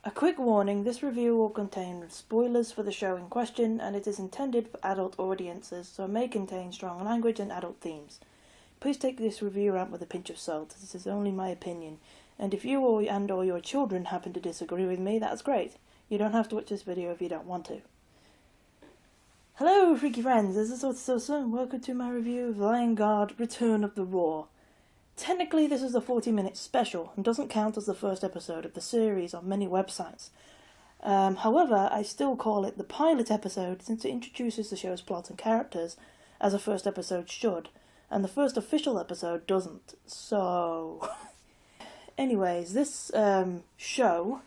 A quick warning, this review will contain spoilers for the show in question, and it is intended for adult audiences, so it may contain strong language and adult themes. Please take this review out with a pinch of salt. This is only my opinion, and if you or your children happen to disagree with me, that's great. You don't have to watch this video if you don't want to. Hello, freaky friends, this is AutisAwsome. Welcome to my review of Lion Guard: Return of the Roar. Technically, this is a 40-minute special and doesn't count as the first episode of the series on many websites. However, I still call it the pilot episode since it introduces the show's plot and characters, as a first episode should, and the first official episode doesn't. So, anyways, this show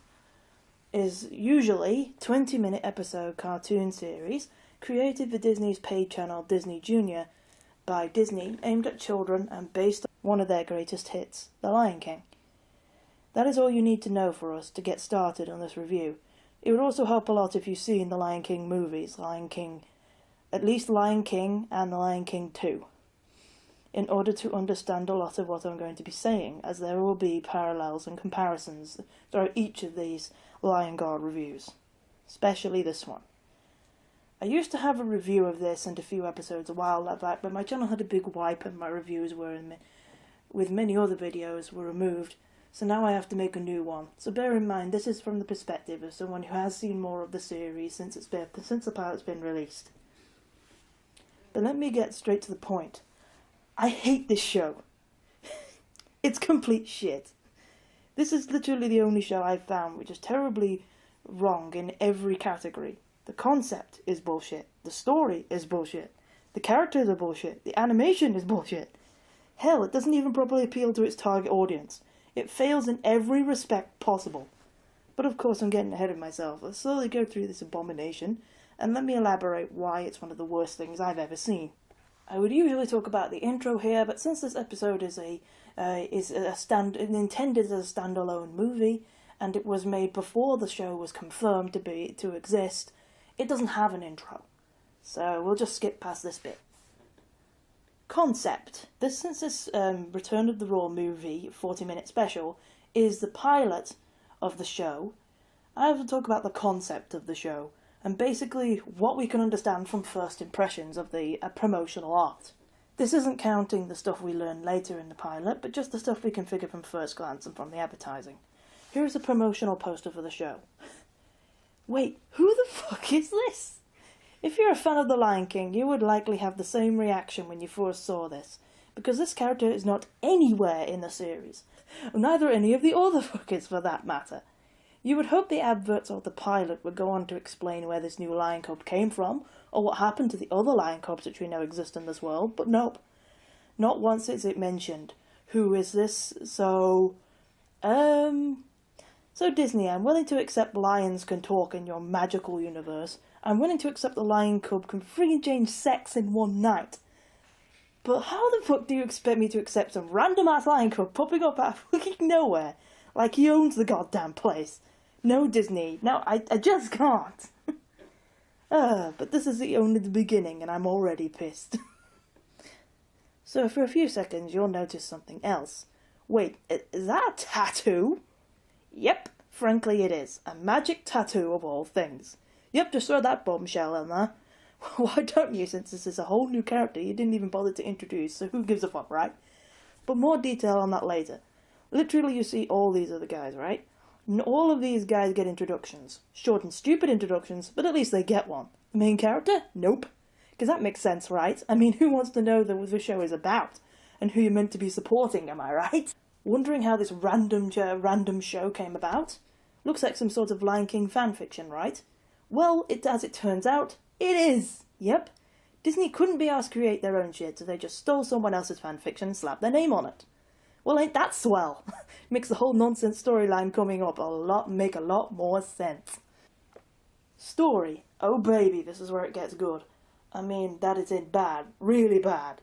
is usually a 20-minute episode cartoon series created for Disney's paid channel Disney Junior by Disney, aimed at children and based on one of their greatest hits, The Lion King. That is all you need to know for us to get started on this review. It would also help a lot if you've seen the Lion King movies, at least Lion King and The Lion King 2, in order to understand a lot of what I'm going to be saying, as there will be parallels and comparisons throughout each of these Lion Guard reviews, especially this one. I used to have a review of this and a few episodes a while back, but my channel had a big wipe and my reviews with many other videos were removed, so now I have to make a new one. So bear in mind, this is from the perspective of someone who has seen more of the series since the pilot's been released. But let me get straight to the point. I hate this show. It's complete shit. This is literally the only show I've found which is terribly wrong in every category. The concept is bullshit. The story is bullshit. The characters are bullshit. The animation is bullshit. Hell, it doesn't even properly appeal to its target audience. It fails in every respect possible. But of course I'm getting ahead of myself. Let's slowly go through this abomination, and let me elaborate why it's one of the worst things I've ever seen. I would usually talk about the intro here, but since this episode is intended as a standalone movie, and it was made before the show was confirmed to exist, it doesn't have an intro, so we'll just skip past this bit. Concept. Since this Return of the Roar movie 40-minute special is the pilot of the show, I have to talk about the concept of the show, and basically what we can understand from first impressions of the promotional art. This isn't counting the stuff we learn later in the pilot, but just the stuff we can figure from first glance and from the advertising. Here is a promotional poster for the show. Wait, who the fuck is this? If you're a fan of The Lion King, you would likely have the same reaction when you first saw this, because this character is not anywhere in the series, neither any of the other fuckers for that matter. You would hope the adverts of the pilot would go on to explain where this new lion cub came from, or what happened to the other lion cubs which we know exist in this world, but nope. Not once is it mentioned. Who is this? So Disney, I'm willing to accept lions can talk in your magical universe. I'm willing to accept the lion cub can freaking change sex in one night. But how the fuck do you expect me to accept some random ass lion cub popping up out of fucking nowhere? Like he owns the goddamn place. No, Disney. No, I just can't. But this is only the beginning and I'm already pissed. So for a few seconds you'll notice something else. Wait, is that a tattoo? Yep, frankly it is. A magic tattoo of all things. Yep, just throw that bombshell in there. Why don't you, since this is a whole new character you didn't even bother to introduce, so who gives a fuck, right? But more detail on that later. Literally you see all these other guys, right? And all of these guys get introductions. Short and stupid introductions, but at least they get one. Main character? Nope. Because that makes sense, right? I mean, who wants to know what the show is about? And who you're meant to be supporting, am I right? Wondering how this random show came about? Looks like some sort of Lion King fanfiction, right? Well, as it turns out, it is! Yep. Disney couldn't be asked to create their own shit, so they just stole someone else's fanfiction and slapped their name on it. Well, ain't that swell? Makes the whole nonsense storyline coming up make a lot more sense. Story. Oh baby, this is where it gets good. I mean, that is it bad. Really bad.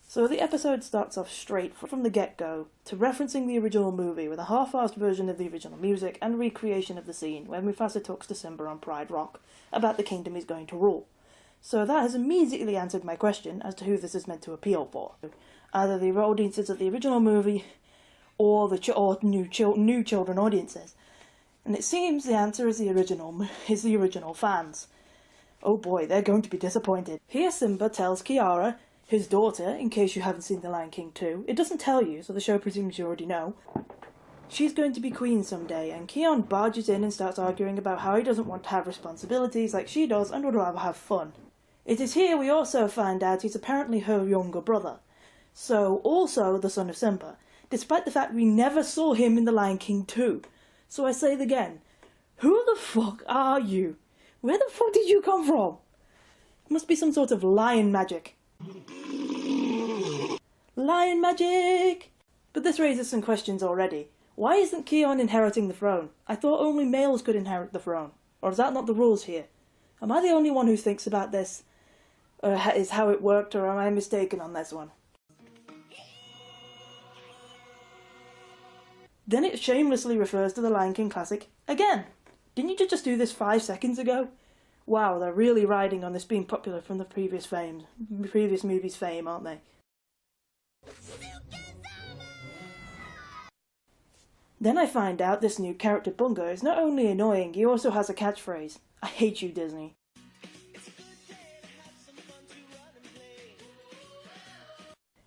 So the episode starts off straight from the get-go to referencing the original movie with a half-assed version of the original music and recreation of the scene when Mufasa talks to Simba on Pride Rock about the kingdom he's going to rule. So that has immediately answered my question as to who this is meant to appeal for. Either the audiences of the original movie or new children audiences. And it seems the answer is the original fans. Oh boy, they're going to be disappointed. Here Simba tells Kiara, his daughter, in case you haven't seen The Lion King 2, it doesn't tell you, so the show presumes you already know, she's going to be queen someday, and Keon barges in and starts arguing about how he doesn't want to have responsibilities like she does and would rather have fun. It is here we also find out he's apparently her younger brother, so also the son of Simba, despite the fact we never saw him in The Lion King 2. So I say it again, who the fuck are you? Where the fuck did you come from? It must be some sort of lion magic. Lion magic! But this raises some questions already. Why isn't Keon inheriting the throne? I thought only males could inherit the throne. Or is that not the rules here? Am I the only one who thinks about this? Is how it worked, or am I mistaken on this one? Then it shamelessly refers to the Lion King classic again. Didn't you just do this 5 seconds ago? Wow, they're really riding on this being popular from the previous movie's fame, aren't they? Then I find out this new character Bunga is not only annoying, he also has a catchphrase. I hate you, Disney.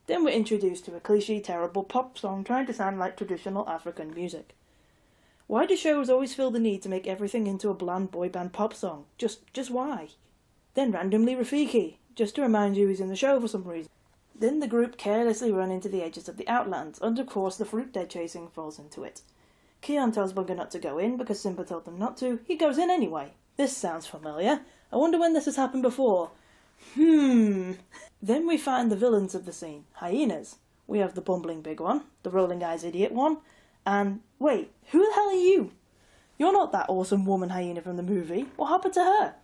Then we're introduced to a cliché, terrible pop song trying to sound like traditional African music. Why do shows always feel the need to make everything into a bland boy band pop song? Just why? Then randomly Rafiki, just to remind you he's in the show for some reason. Then the group carelessly run into the edges of the Outlands, and of course the fruit they're chasing falls into it. Keon tells Bunga not to go in because Simba told them not to. He goes in anyway. This sounds familiar. I wonder when this has happened before. Then we find the villains of the scene, hyenas. We have the bumbling big one, the rolling eyes idiot one, and wait, who the hell are you? You're not that awesome woman hyena from the movie. What happened to her?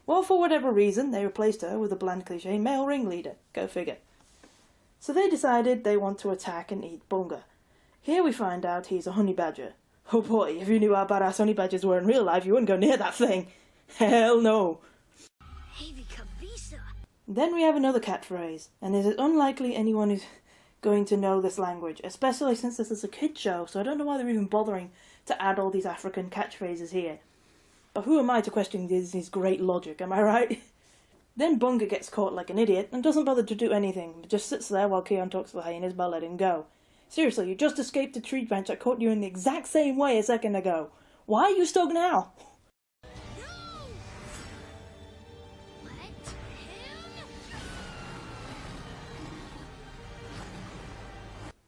Well, for whatever reason, they replaced her with a bland cliché male ringleader. Go figure. So they decided they want to attack and eat Bunga. Here we find out he's a honey badger. Oh boy, if you knew how badass honey badgers were in real life, you wouldn't go near that thing. Hell no. Then we have another catchphrase, and it is unlikely anyone is going to know this language, especially since this is a kid show, so I don't know why they're even bothering to add all these African catchphrases here. But who am I to question Disney's great logic, am I right? Then Bunga gets caught like an idiot and doesn't bother to do anything, but just sits there while Keon talks to the hyenas about letting go. Seriously, you just escaped a tree branch that caught you in the exact same way a second ago. Why are you stuck now?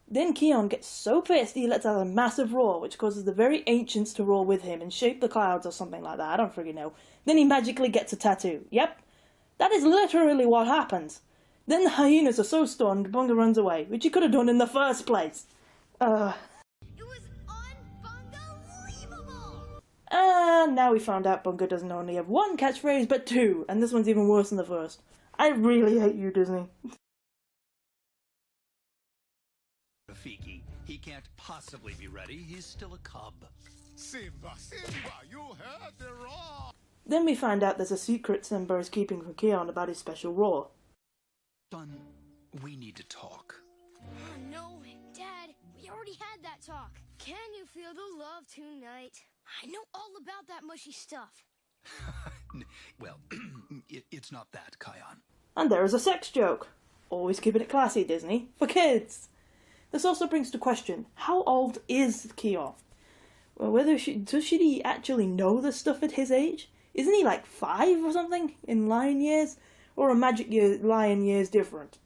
Then Keon gets so pissed he lets out a massive roar, which causes the very ancients to roar with him and shape the clouds or something like that, I don't friggin' know. Then he magically gets a tattoo. Yep, that is literally what happens. Then the hyenas are so stunned, Bunga runs away, which he could have done in the first place. It was unbelievable! And now we found out Bunga doesn't only have one catchphrase, but two, and this one's even worse than the first. I really hate you, Disney. Rafiki, he can't possibly be ready. He's still a cub. Simba, you heard the roar! Then we find out there's a secret Simba is keeping from Keon about his special roar. Son, we need to talk. Oh no, Dad, we already had that talk. Can you feel the love tonight? I know all about that mushy stuff. Well, it's not that, Kion. And there is a sex joke. Always keeping it classy, Disney. For kids. This also brings to question, how old is Keon? Well, does he actually know this stuff at his age? Isn't he like 5 or something in lion years? Or are magic lion years different?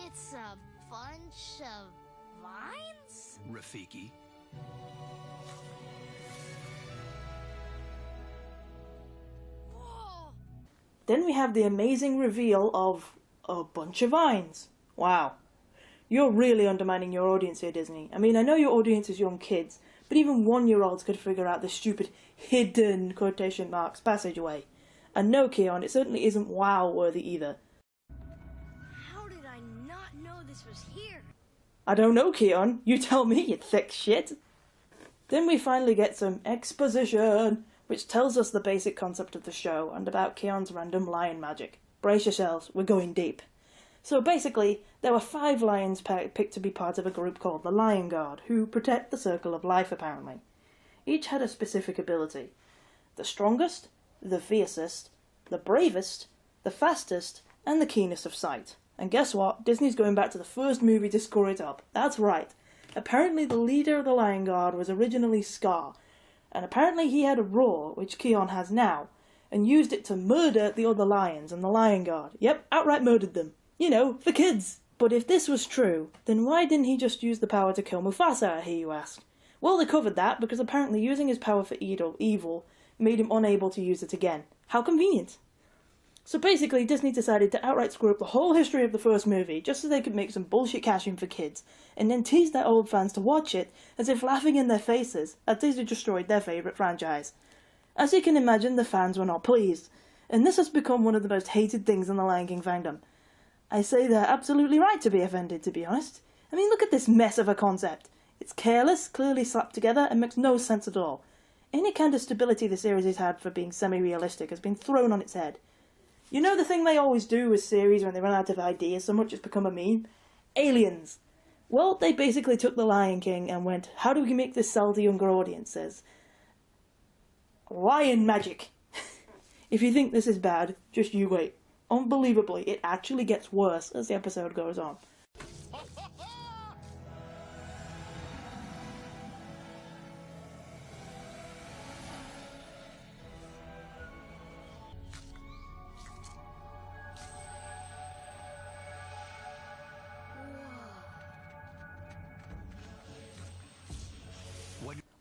It's a bunch of vines? Rafiki. Whoa! Then we have the amazing reveal of a bunch of vines. Wow. You're really undermining your audience here, Disney. I mean, I know your audience is young kids, but even 1-year-olds could figure out the stupid hidden quotation marks passageway. And no, Keon, it certainly isn't wow-worthy either. How did I not know this was here? I don't know, Keon. You tell me, you thick shit. Then we finally get some exposition, which tells us the basic concept of the show and about Keon's random lion magic. Brace yourselves, we're going deep. So basically, there were 5 lions picked to be part of a group called the Lion Guard, who protect the Circle of Life apparently. Each had a specific ability. The strongest, the fiercest, the bravest, the fastest, and the keenest of sight. And guess what? Disney's going back to the first movie to score it up. That's right. Apparently the leader of the Lion Guard was originally Scar, and apparently he had a roar, which Keon has now, and used it to murder the other lions and the Lion Guard. Yep, outright murdered them. You know, for kids. But if this was true, then why didn't he just use the power to kill Mufasa, I hear you ask? Well, they covered that, because apparently using his power for evil made him unable to use it again. How convenient. So basically, Disney decided to outright screw up the whole history of the first movie, just so they could make some bullshit cash in for kids, and then tease their old fans to watch it, as if laughing in their faces, as Disney destroyed their favourite franchise. As you can imagine, the fans were not pleased, and this has become one of the most hated things in the Lion King fandom. I say they're absolutely right to be offended, to be honest. I mean, look at this mess of a concept. It's careless, clearly slapped together, and makes no sense at all. Any kind of stability the series has had for being semi-realistic has been thrown on its head. You know the thing they always do with series when they run out of ideas so much it's become a meme? Aliens. Well, they basically took The Lion King and went, how do we make this sell to younger audiences? Lion magic. If you think this is bad, just you wait. Unbelievably, it actually gets worse as the episode goes on.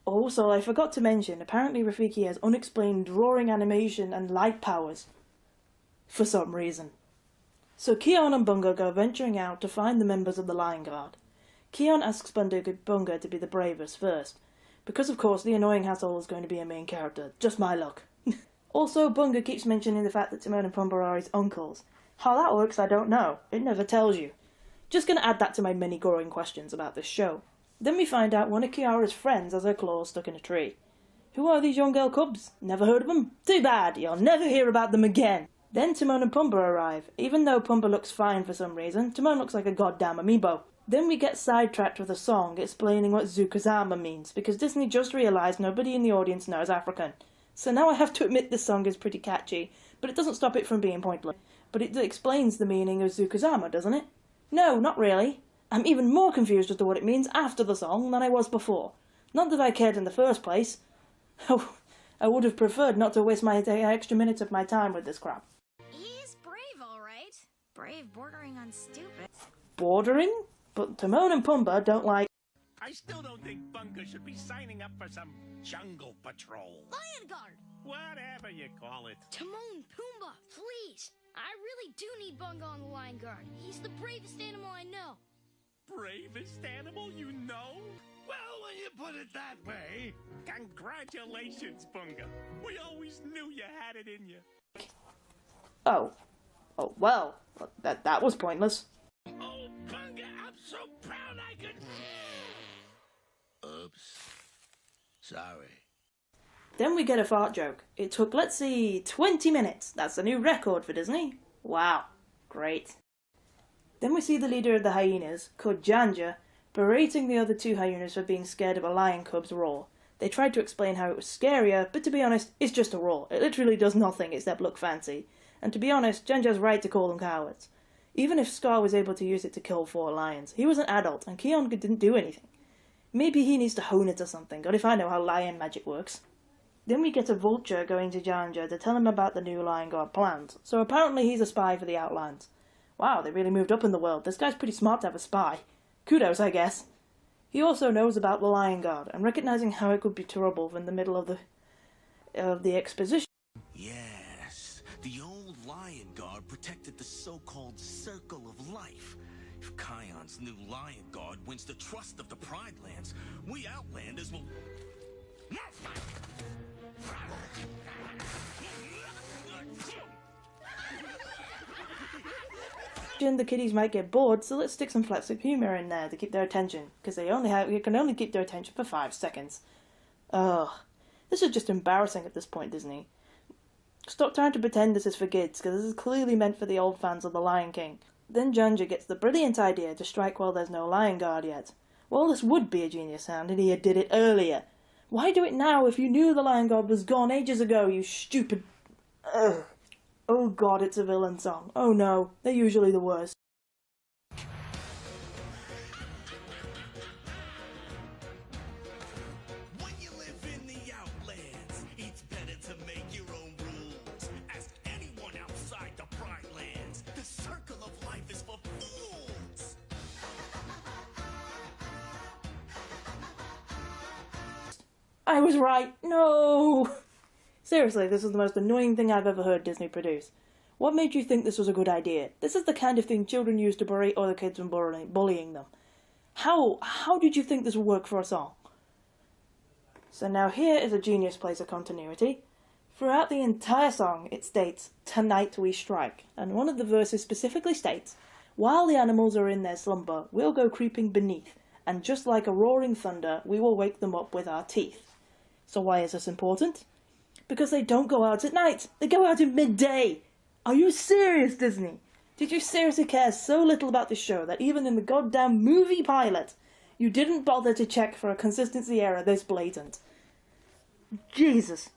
Also, I forgot to mention, apparently Rafiki has unexplained drawing animation and light powers. For some reason. So Keon and Bunga go venturing out to find the members of the Lion Guard. Keon asks Bunga to be the bravest first, because of course the annoying asshole is going to be a main character. Just my luck. Also, Bunga keeps mentioning the fact that Timon and Pumbaa are his uncles. How that works, I don't know. It never tells you. Just gonna add that to my many growing questions about this show. Then we find out one of Kiara's friends has her claws stuck in a tree. Who are these young girl cubs? Never heard of them? Too bad, you'll never hear about them again. Then Timon and Pumbaa arrive. Even though Pumbaa looks fine for some reason, Timon looks like a goddamn amiibo. Then we get sidetracked with a song explaining what Zukazama means, because Disney just realised nobody in the audience knows African. So now I have to admit this song is pretty catchy, but it doesn't stop it from being pointless. But it explains the meaning of Zukazama, doesn't it? No, not really. I'm even more confused as to what it means after the song than I was before. Not that I cared in the first place. Oh, I would have preferred not to waste my extra minutes of my time with this crap. He's brave, all right. Brave bordering on stupid. Bordering? But Timon and Pumbaa don't like... I still don't think Bunga should be signing up for some jungle patrol. Lion Guard! Whatever you call it. Timon, Pumbaa, please! I really do need Bunga on the Lion Guard. He's the bravest animal I know. Bravest animal you know? Well, when you put it that way, congratulations, Bunga. We always knew you had it in you. Oh, well, that was pointless. Oh, Bunga, I'm so proud I could... Oops. Sorry. Then we get a fart joke. It took, let's see, 20 minutes. That's a new record for Disney. Wow, great. Then we see the leader of the hyenas, called Janja, berating the other two hyenas for being scared of a lion cub's roar. They tried to explain how it was scarier, but to be honest, it's just a roar. It literally does nothing except look fancy. And to be honest, Janja's right to call them cowards. Even if Scar was able to use it to kill 4 lions, he was an adult, and Keon didn't do anything. Maybe he needs to hone it or something, God if I know how lion magic works. Then we get a vulture going to Janja to tell him about the new Lion Guard plans, so apparently he's a spy for the Outlands. Wow, they really moved up in the world. This guy's pretty smart to have a spy. Kudos, I guess. He also knows about the Lion Guard, and recognizing how it could be trouble in the middle of the exposition. Yes, the old Lion Guard protected the so-called Circle of Life. If Kion's new Lion Guard wins the trust of the Pride Lands, we Outlanders will... The kiddies might get bored, so let's stick some slapstick humour in there to keep their attention, because you can only keep their attention for 5 seconds. Ugh. This is just embarrassing at this point, Disney. Stop trying to pretend this is for kids, because this is clearly meant for the old fans of The Lion King. Then Janja gets the brilliant idea to strike while there's no Lion Guard yet. Well, this would be a genius sound, and he did it earlier. Why do it now if you knew the Lion God was gone ages ago, you stupid... Ugh. Oh god, it's a villain song. Oh no, they're usually the worst. When you live in the Outlands, it's better to make your own rules. Ask anyone outside the Pride Lands. The circle of life is for fools. I was right. No! Seriously, this is the most annoying thing I've ever heard Disney produce. What made you think this was a good idea? This is the kind of thing children use to berate other kids when bullying them. How did you think this would work for a song? So now here is a genius place of continuity. Throughout the entire song it states, "Tonight we strike," and one of the verses specifically states, "While the animals are in their slumber, we'll go creeping beneath, and just like a roaring thunder, we will wake them up with our teeth." So why is this important? Because they don't go out at night, they go out in midday! Are you serious, Disney? Did you seriously care so little about this show that even in the goddamn movie pilot, you didn't bother to check for a consistency error this blatant? Jesus.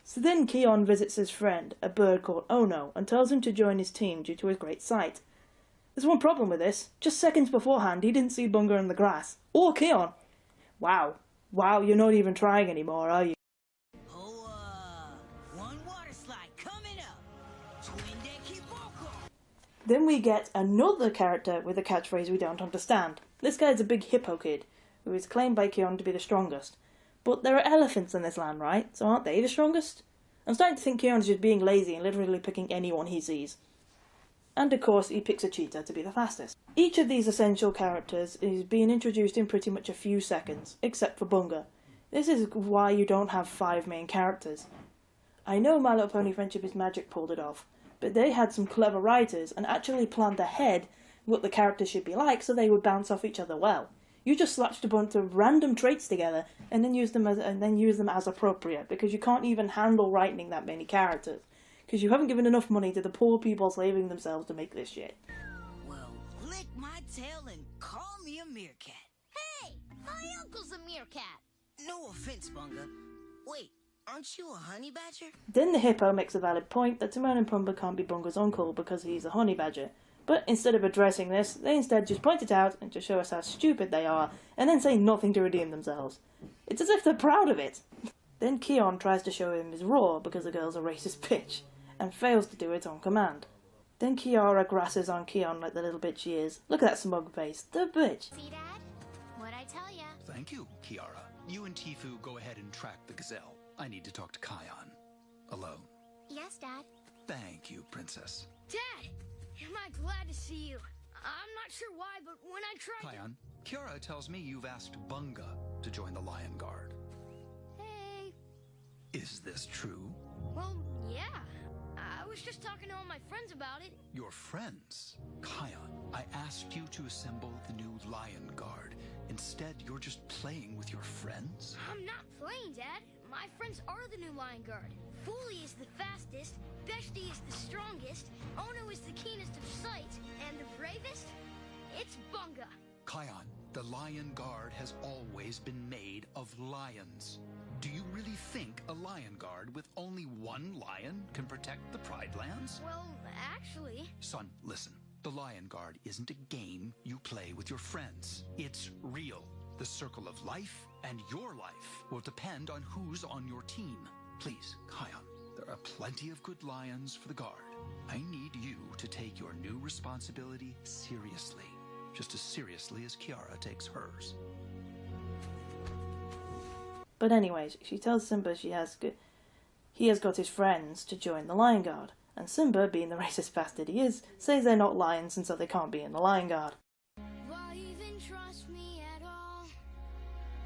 So then Keon visits his friend, a bird called Ono, and tells him to join his team due to his great sight. There's one problem with this. Just seconds beforehand, he didn't see Bunga in the grass. Or Keon. Wow, you're not even trying anymore, are you? One water slide coming up. Twin deck vocal. Then we get another character with a catchphrase we don't understand. This guy's a big hippo kid, who is claimed by Keon to be the strongest. But there are elephants in this land, right? So aren't they the strongest? I'm starting to think Keon's just being lazy and literally picking anyone he sees. And of course, he picks a cheetah to be the fastest. Each of these essential characters is being introduced in pretty much a few seconds, except for Bunga. This is why you don't have 5 main characters. I know My Little Pony Friendship is Magic pulled it off, but they had some clever writers and actually planned ahead what the characters should be like so they would bounce off each other well. You just slapped a bunch of random traits together and then use them as appropriate, because you can't even handle writing that many characters. Because you haven't given enough money to the poor people slaving themselves to make this shit. Well, lick my tail and call me a meerkat. Hey, my uncle's a meerkat. No offense, Bunga. Wait, aren't you a honey badger? Then the hippo makes a valid point that Timon and Pumbaa can't be Bunga's uncle because he's a honey badger. But instead of addressing this, they instead just point it out and to show us how stupid they are, and then say nothing to redeem themselves. It's as if they're proud of it. Then Keon tries to show him his roar because the girl's a racist bitch, and fails to do it on command. Then Kiara grasses on Keon like the little bitch she is. Look at that smug face, the bitch. See, Dad? What'd I tell ya? Thank you, Kiara. You and Tifu go ahead and track the gazelle. I need to talk to Kion. Alone. Yes, Dad. Thank you, Princess. Dad, am I glad to see you. I'm not sure why, but when I tried Kion, Kiara tells me you've asked Bunga to join the Lion Guard. Hey. Is this true? Well, yeah. I was just talking to all my friends about it. Your friends? Kion, I asked you to assemble the new Lion Guard. Instead, you're just playing with your friends? I'm not playing, Dad. My friends are the new Lion Guard. Fully is the fastest, Beshti is the strongest, Ono is the keenest of sight, and the bravest? It's Bunga. Kion, the Lion Guard has always been made of lions. Do you really think a Lion Guard with only one lion can protect the Pride Lands? Well, actually... Son, listen. The Lion Guard isn't a game you play with your friends. It's real. The circle of life and your life will depend on who's on your team. Please, Kion, there are plenty of good lions for the Guard. I need you to take your new responsibility seriously. Just as seriously as Kiara takes hers. But anyways, she tells Simba he has got his friends to join the Lion Guard. And Simba, being the racist bastard he is, says they're not lions and so they can't be in the Lion Guard. Why even trust me at all?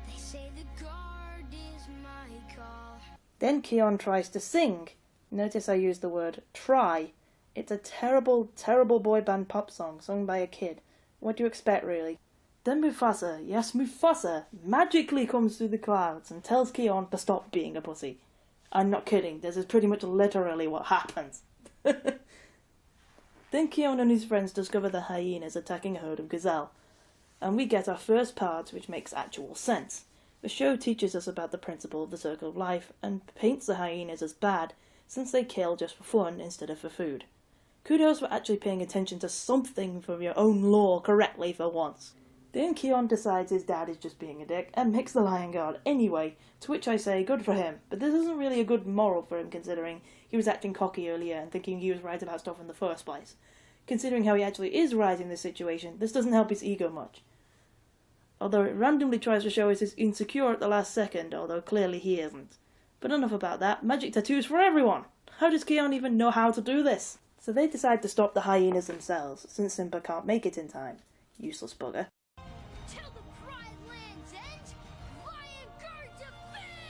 They say the guard is my call. Then Keon tries to sing. Notice I use the word try. It's a terrible, terrible boy band pop song sung by a kid. What do you expect, really? Then Mufasa, yes Mufasa, magically comes through the clouds and tells Keon to stop being a pussy. I'm not kidding, this is pretty much literally what happens. Then Keon and his friends discover the hyenas attacking a herd of gazelle, and we get our first part which makes actual sense. The show teaches us about the principle of the circle of life, and paints the hyenas as bad, since they kill just for fun instead of for food. Kudos for actually paying attention to something from your own lore correctly for once. Then Keon decides his dad is just being a dick, and makes the Lion Guard anyway, to which I say good for him, but this isn't really a good moral for him considering he was acting cocky earlier and thinking he was right about stuff in the first place. Considering how he actually is right in this situation, this doesn't help his ego much. Although it randomly tries to show us he's insecure at the last second, although clearly he isn't. But enough about that, magic tattoos for everyone! How does Keon even know how to do this? So they decide to stop the hyenas themselves, since Simba can't make it in time. Useless bugger. Till the Pride lands end, Lion Guard defend!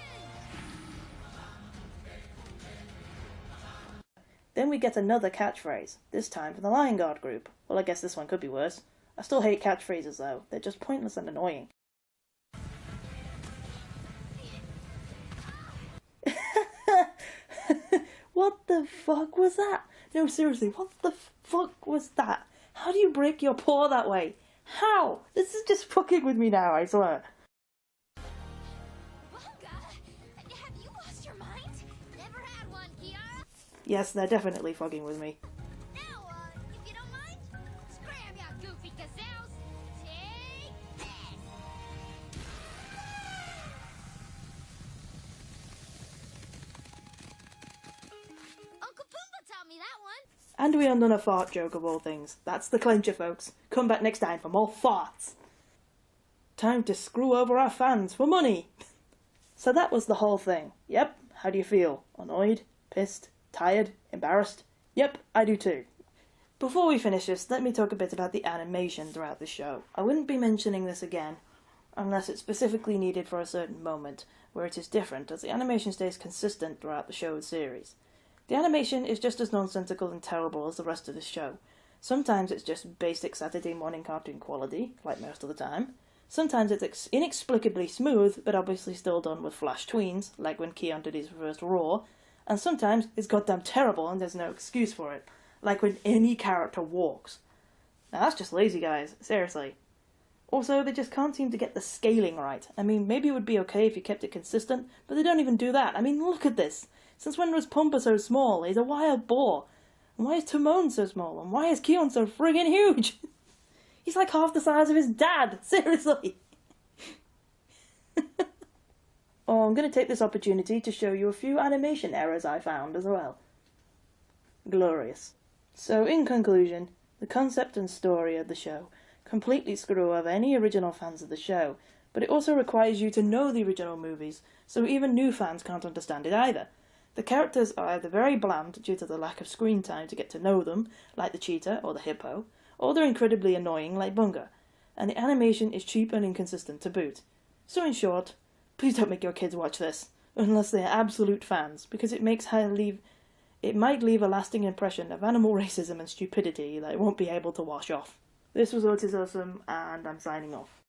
Then we get another catchphrase, this time from the Lion Guard group. Well, I guess this one could be worse. I still hate catchphrases though, they're just pointless and annoying. What the fuck was that? No, seriously, what the fuck was that? How do you break your paw that way? How? This is just fucking with me now, I swear. Bunga, have you lost your mind? Never had one, Kiara. Yes, they're definitely fucking with me. Now, if you don't mind, scram ya goofy gazelles. Take this! Uncle Pumbaa taught me that one. And we undone a fart joke of all things. That's the clincher, folks. Come back next time for more farts. Time to screw over our fans for money. So that was the whole thing. Yep, how do you feel? Annoyed? Pissed? Tired? Embarrassed? Yep, I do too. Before we finish this, let me talk a bit about the animation throughout the show. I wouldn't be mentioning this again, unless it's specifically needed for a certain moment, where it is different, as the animation stays consistent throughout the show's series. The animation is just as nonsensical and terrible as the rest of the show. Sometimes it's just basic Saturday morning cartoon quality, like most of the time. Sometimes it's inexplicably smooth, but obviously still done with flash tweens, like when Keon did his first Roar. And sometimes it's goddamn terrible and there's no excuse for it, like when any character walks. Now that's just lazy, guys, seriously. Also, they just can't seem to get the scaling right. I mean, maybe it would be okay if you kept it consistent, but they don't even do that. I mean, look at this. Since when was Pumbaa so small? He's a wild boar. And why is Timon so small? And why is Keon so friggin' huge? He's like half the size of his dad, seriously. Oh, I'm going to take this opportunity to show you a few animation errors I found as well. Glorious. So, in conclusion, the concept and story of the show completely screw over any original fans of the show, but it also requires you to know the original movies, so even new fans can't understand it either. The characters are either very bland due to the lack of screen time to get to know them, like the cheetah or the hippo, or they're incredibly annoying like Bunga, and the animation is cheap and inconsistent to boot. So in short, please don't make your kids watch this, unless they are absolute fans, because it might leave a lasting impression of animal racism and stupidity that it won't be able to wash off. This was AutisAwsome, and I'm signing off.